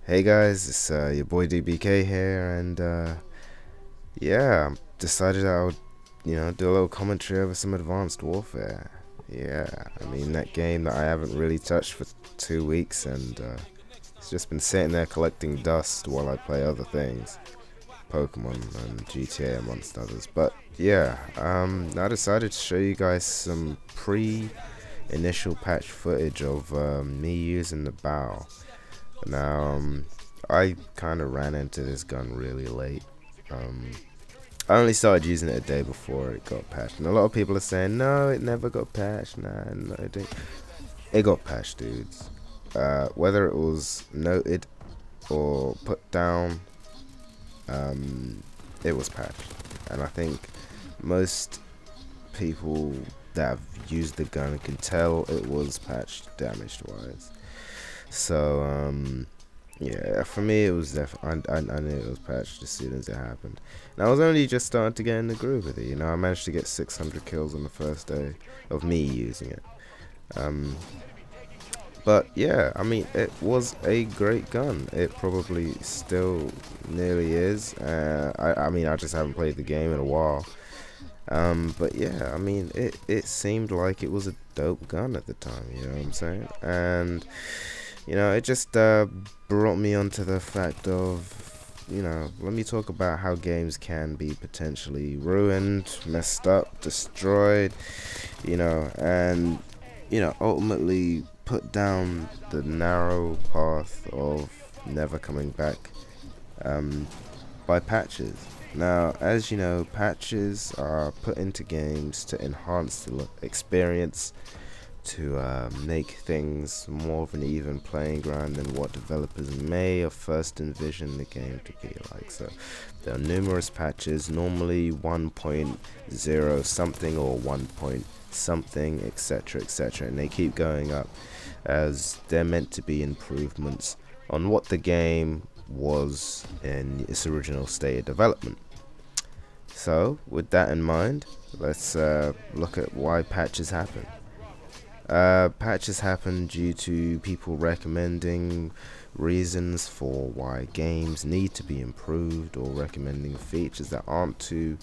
Hey guys, it's your boy DBK here, and yeah, decided I would, do a little commentary over some Advanced Warfare. Yeah, I mean that game that I haven't really touched for 2 weeks, and it's just been sitting there collecting dust while I play other things, Pokemon and GTA amongst others. But yeah, I decided to show you guys some initial patch footage of me using the bow. Now, I kind of ran into this gun really late. I only started using it a day before it got patched, and a lot of people are saying, no, it never got patched. Nah, no, it didn't. It got patched, dudes. Whether it was noted or put down, it was patched. And I think most people that have used the gun can tell it was patched damaged wise. So yeah, for me it was I knew it was patched as soon as it happened, and I was only just starting to get in the groove with it. I managed to get 600 kills on the first day of me using it. But yeah, I mean, it was a great gun. It probably still nearly is. I mean, I just haven't played the game in a while. But yeah, I mean, it seemed like it was a dope gun at the time, you know what I'm saying? And it just brought me onto the fact of, let me talk about how games can be potentially ruined, messed up, destroyed, and, ultimately put down the narrow path of never coming back by patches. Now, as you know, patches are put into games to enhance the experience, to make things more of an even playing ground than what developers may have first envisioned the game to be like. So there are numerous patches, normally 1.0 something or 1 point something, etc, etc, and they keep going up as they're meant to be improvements on what the game was in its original state of development. So with that in mind, let's look at why patches happen. Patches happen due to people recommending reasons for why games need to be improved, or recommending features that aren't too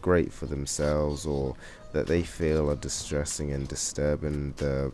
great for themselves, or that they feel are distressing and disturbing the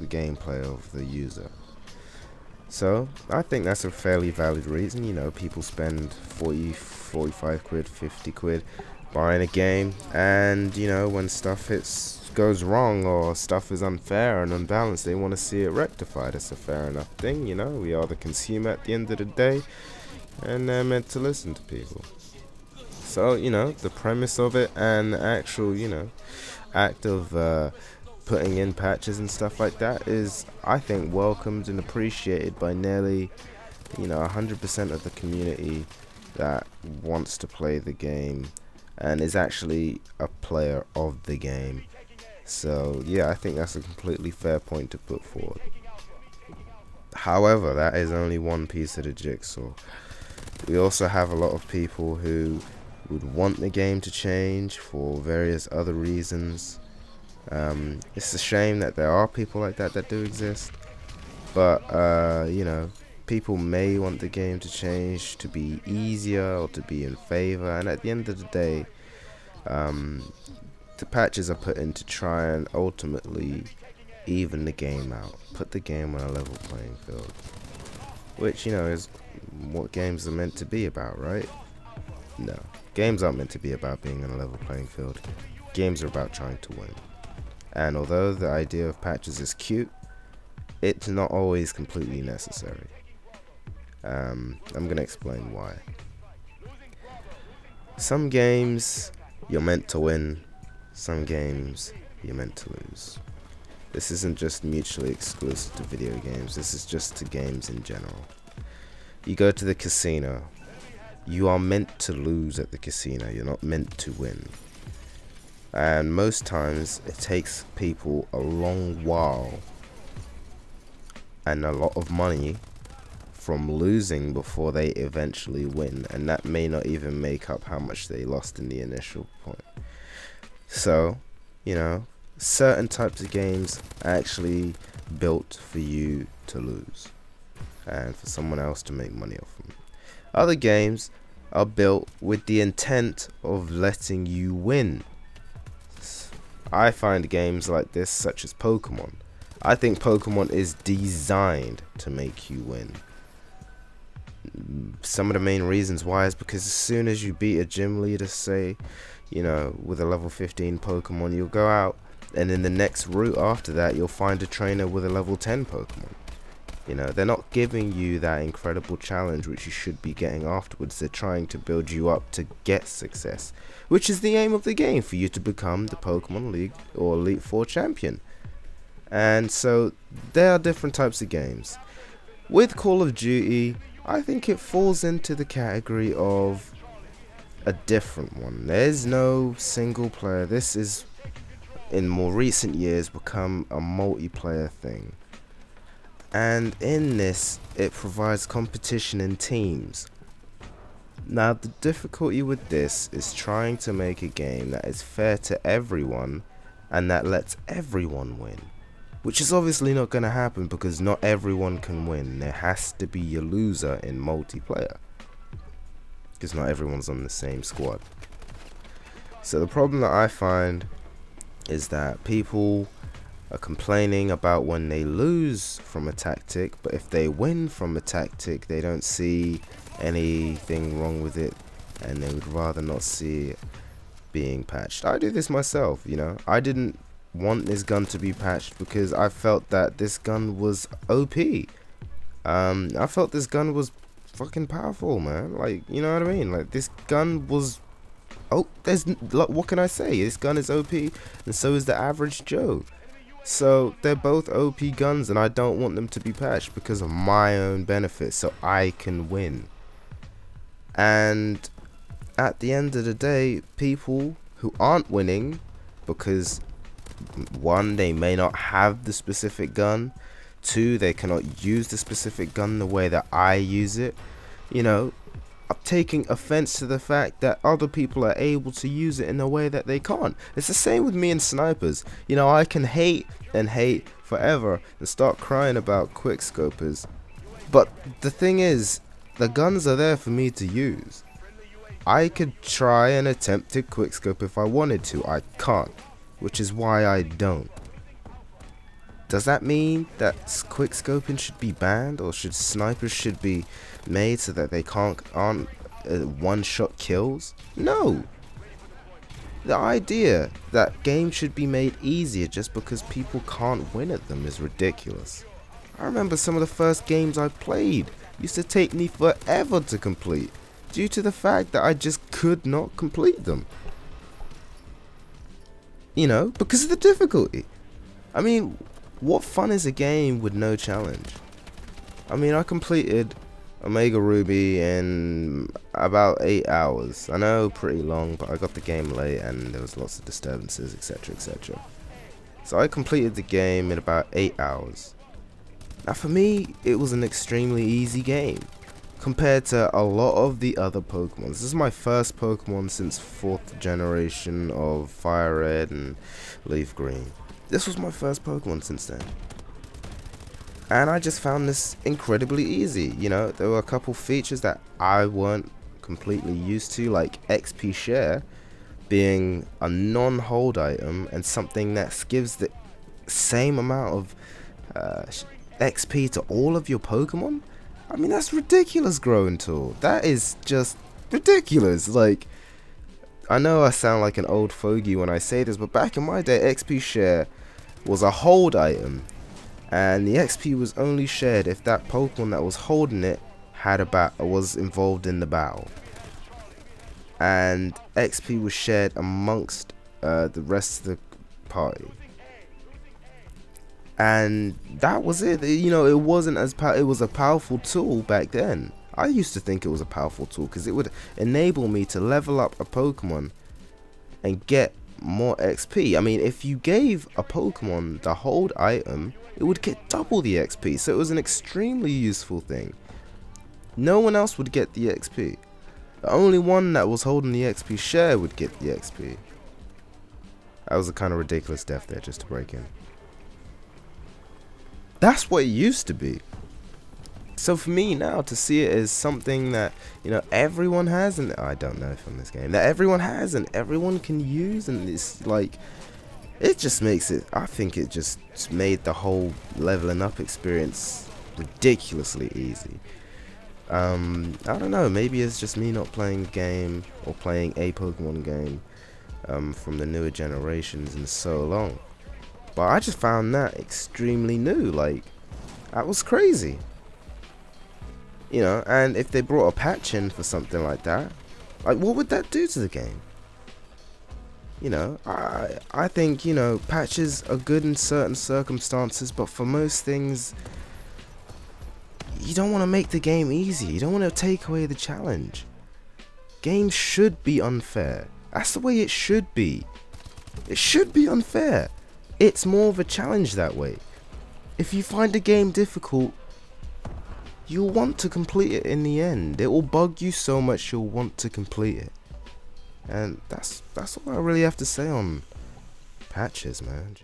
gameplay of the user. So I think that's a fairly valid reason. People spend 40, 45 quid, 50 quid buying a game, and when stuff goes wrong, or stuff is unfair and unbalanced, they want to see it rectified. It's a fair enough thing. We are the consumer at the end of the day, and they're meant to listen to people. So the premise of it and the actual act of putting in patches and stuff like that is, I think, welcomed and appreciated by nearly 100% of the community that wants to play the game and is actually a player of the game. So yeah, I think that's a completely fair point to put forward. However, that is only one piece of the jigsaw. We also have a lot of people who would want the game to change for various other reasons. It's a shame that there are people like that do exist, but people may want the game to change to be easier or to be in favor, and at the end of the day, the patches are put in to try and ultimately even the game out, put the game on a level playing field, which is what games are meant to be about, right? No, games aren't meant to be about being on a level playing field. Games are about trying to win. And although the idea of patches is cute, it's not always completely necessary. I'm gonna explain why. Some games you're meant to win, some games you're meant to lose. This isn't just mutually exclusive to video games, this is just to games in general. You go to the casino, you are meant to lose at the casino, you're not meant to win. And most times it takes people a long while and a lot of money from losing before they eventually win, and that may not even make up how much they lost in the initial point. So certain types of games are actually built for you to lose. and for someone else to make money off them. Other games are built with the intent of letting you win. I find games like this, such as Pokemon. I think Pokemon is designed to make you win. Some of the main reasons why is because as soon as you beat a gym leader, say, you know, with a level 15 Pokemon, you'll go out and in the next route after that you'll find a trainer with a level 10 Pokemon. You know, they're not giving you that incredible challenge which you should be getting afterwards. They're trying to build you up to get success, which is the aim of the game, for you to become the Pokemon League or Elite Four champion. And so there are different types of games. With Call of Duty, I think it falls into the category of a different one. There's no single player. This is, in more recent years, become a multiplayer thing. And in this, it provides competition in teams. Now, the difficulty with this is trying to make a game that is fair to everyone and that lets everyone win. Which is obviously not going to happen, because not everyone can win. There has to be a loser in multiplayer, because not everyone's on the same squad. So the problem that I find is that people are complaining about when they lose from a tactic, but if they win from a tactic, they don't see anything wrong with it, and they would rather not see it being patched. I do this myself, you know. I didn't want this gun to be patched because I felt that this gun was OP. I felt this gun was fucking powerful, man. Like, you know what I mean? Like, this gun was, oh, there's, what can I say? This gun is OP, and so is the average Joe. So they're both OP guns, and I don't want them to be patched because of my own benefit, so I can win. And at the end of the day, people who aren't winning because, one, they may not have the specific gun, two, they cannot use the specific gun the way that I use it, you know, I'm taking offense to the fact that other people are able to use it in a way that they can't. It's the same with me and snipers. You know, I can hate and hate forever and start crying about quickscopers, but the thing is, the guns are there for me to use. I could try and attempt to quickscope if I wanted to. I can't, which is why I don't. Does that mean that quickscoping should be banned, or should snipers should be made so that they aren't one-shot kills? No. The idea that games should be made easier just because people can't win at them is ridiculous. I remember some of the first games I played used to take me forever to complete, due to the fact that I just could not complete them. You know, because of the difficulty. I mean, what fun is a game with no challenge? I mean, I completed Omega Ruby in about 8 hours. I know, pretty long, but I got the game late and there was lots of disturbances, etc, etc. So I completed the game in about 8 hours. Now for me, it was an extremely easy game compared to a lot of the other Pokemon. This is my first Pokemon since 4th generation of Fire Red and Leaf Green. This was my first Pokemon since then. And I just found this incredibly easy. You know, there were a couple features that I weren't completely used to, like Exp Share being a non-hold item and something that gives the same amount of XP to all of your Pokemon. I mean, that's ridiculous, growing tool. That is just ridiculous. Like, I know I sound like an old fogey when I say this, but back in my day, XP Share was a hold item, and the XP was only shared if that Pokemon that was holding it was involved in the battle, and XP was shared amongst the rest of the party. And that was it. You know, it wasn't as it was a powerful tool back then. I used to think it was a powerful tool because it would enable me to level up a Pokemon and get more XP. I mean, if you gave a Pokemon the hold item, it would get double the XP. So it was an extremely useful thing. No one else would get the XP. The only one that was holding the XP Share would get the XP. That was a kind of ridiculous death there, just to break in. That's what it used to be. So for me now, to see it as something that, you know, everyone has, and I don't know from this game, that everyone has and everyone can use, and it's like, it just makes it, I think it just made the whole leveling up experience ridiculously easy. I don't know, maybe it's just me not playing the game, or playing a Pokemon game from the newer generations in so long, but I just found that extremely new. Like, that was crazy, you know. And if they brought a patch in for something like that, like, what would that do to the game? You know, I think, you know, patches are good in certain circumstances, but for most things, you don't want to make the game easy. You don't want to take away the challenge. Games should be unfair. That's the way it should be. It should be unfair. It's more of a challenge that way. If you find a game difficult, you'll want to complete it in the end. It will bug you so much you'll want to complete it. And that's all I really have to say on patches, man.